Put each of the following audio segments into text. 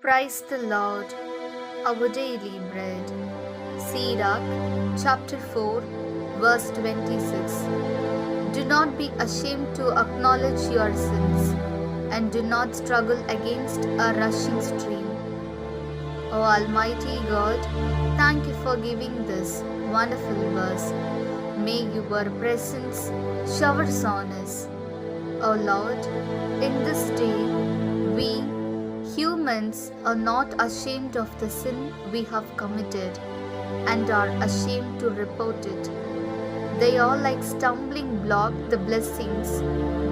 Praise the Lord, our daily bread. Sirach, chapter 4, verse 26. Do not be ashamed to acknowledge your sins, and do not struggle against a rushing stream. O Almighty God, thank you for giving this wonderful verse. May your presence showers on us. O Lord, in this day, we humans are not ashamed of the sin we have committed and are ashamed to report it. They are like stumbling block the blessings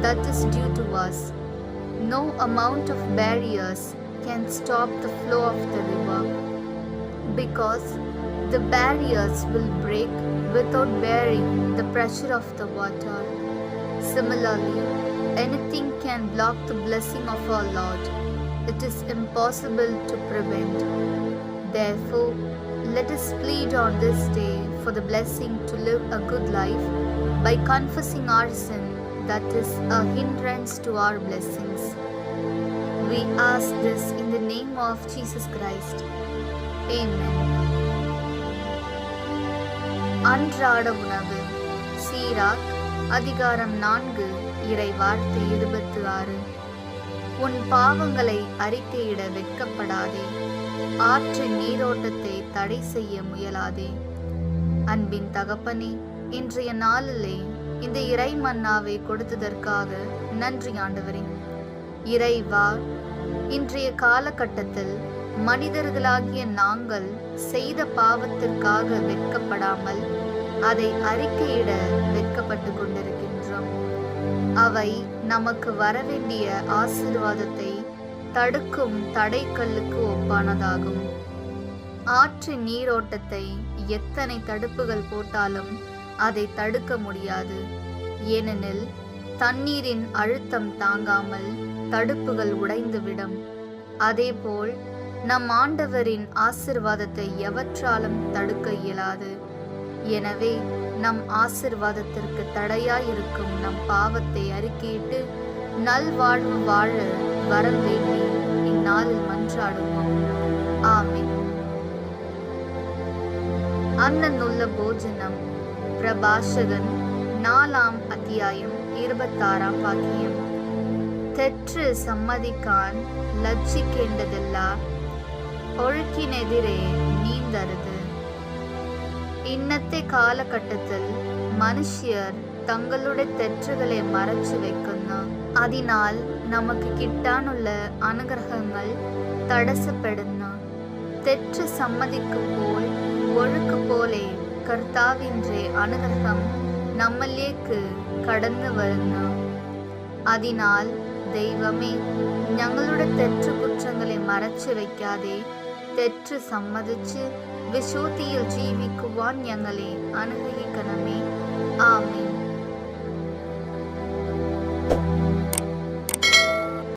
that is due to us. No amount of barriers can stop the flow of the river, because the barriers will break without bearing the pressure of the water. Similarly, anything can block the blessing of our Lord. It is impossible to prevent. Therefore, let us plead on this day for the blessing to live a good life by confessing our sin that is a hindrance to our blessings. We ask this in the name of Jesus Christ. Amen. அன்றாட உணவு. சீராக் அதிகாரம் 4 இறை வார்த்தை 26. உன் பாவங்களை அறிக்கையிட வெட்கப்படாதே, ஆற்றின் நீரோட்டத்தை தடை செய்ய முயலாதே. அன்பின் தகப்பனே, இன்றைய நாளிலே இந்த இறை மன்னாவை கொடுத்ததற்காக நன்றி ஆண்டவரே. இறைவா, இன்றைய காலகட்டத்தில் மனிதர்களாகிய நாங்கள் செய்த பாவத்திற்காக வெட்கப்படாமல் அதை அறிக்கையிட வெட்கப்பட்டு கொண்டிருக்கின்றோம். அவை நமக்கு வரவேண்டிய ஆசீர்வாதத்தை தடுக்கும் தடைக்கல்லுக்கு ஒப்பானதாகும். ஆற்றின் நீரோட்டத்தை எத்தனை தடுப்புகள் போட்டாலும் அதை தடுக்க முடியாது. ஏனெனில் தண்ணீரின் அழுத்தம் தாங்காமல் தடுப்புகள் உடைந்துவிடும். அதேபோல் நம் ஆண்டவரின் ஆசீர்வாதத்தை எவற்றாலும் தடுக்க இயலாது. எனவே நம் ஆசீர்வாதத்திற்கு தடையாயிருக்கும் நம் பாவத்தை அறிக்கையிட்டு நல்வாழ்வு வாழ வரம் வேண்டி இந்நாளில் மன்றாடுவோம். ஆமென். அன்னன்னுள்ள போஜனம். பிரபாஷகன் 4 அத்தியாயம் 26 வாக்கியம். தெற்று சம்மதிக்கான் லட்சிക്കേണ്ടതെല്ലാം ഒഴുക്കിനെതിരെ നീന്തരുത്. ഇന്നത്തെ കാലഘട്ടത്തിൽ മനുഷ്യർ തങ്ങളുടെ തെറ്റുകളെ മറച്ചു വെക്കുന്നു. അതിനാൽ നമുക്ക് കിട്ടാനുള്ള അനുഗ്രഹങ്ങൾ തടസ്സപ്പെടുന്നു. തെറ്റ് സമ്മതിക്കുമ്പോൾ ഒഴുക്ക് പോലെ കർത്താവിൻ്റെ അനുഗ്രഹം നമ്മളിലേക്ക് കടന്നു വരുന്നു. അതിനാൽ ദൈവമേ, ഞങ്ങളുടെ തെറ്റുകുറ്റങ്ങളെ മറച്ചു വയ്ക്കാതെ തെറ്റ് സമ്മതിച്ച് വിശുദ്ധിയിൽ ജീവിക്കുവാൻ ഞങ്ങളെ അനുഗ്രഹിക്കണമേ. ആമേൻ.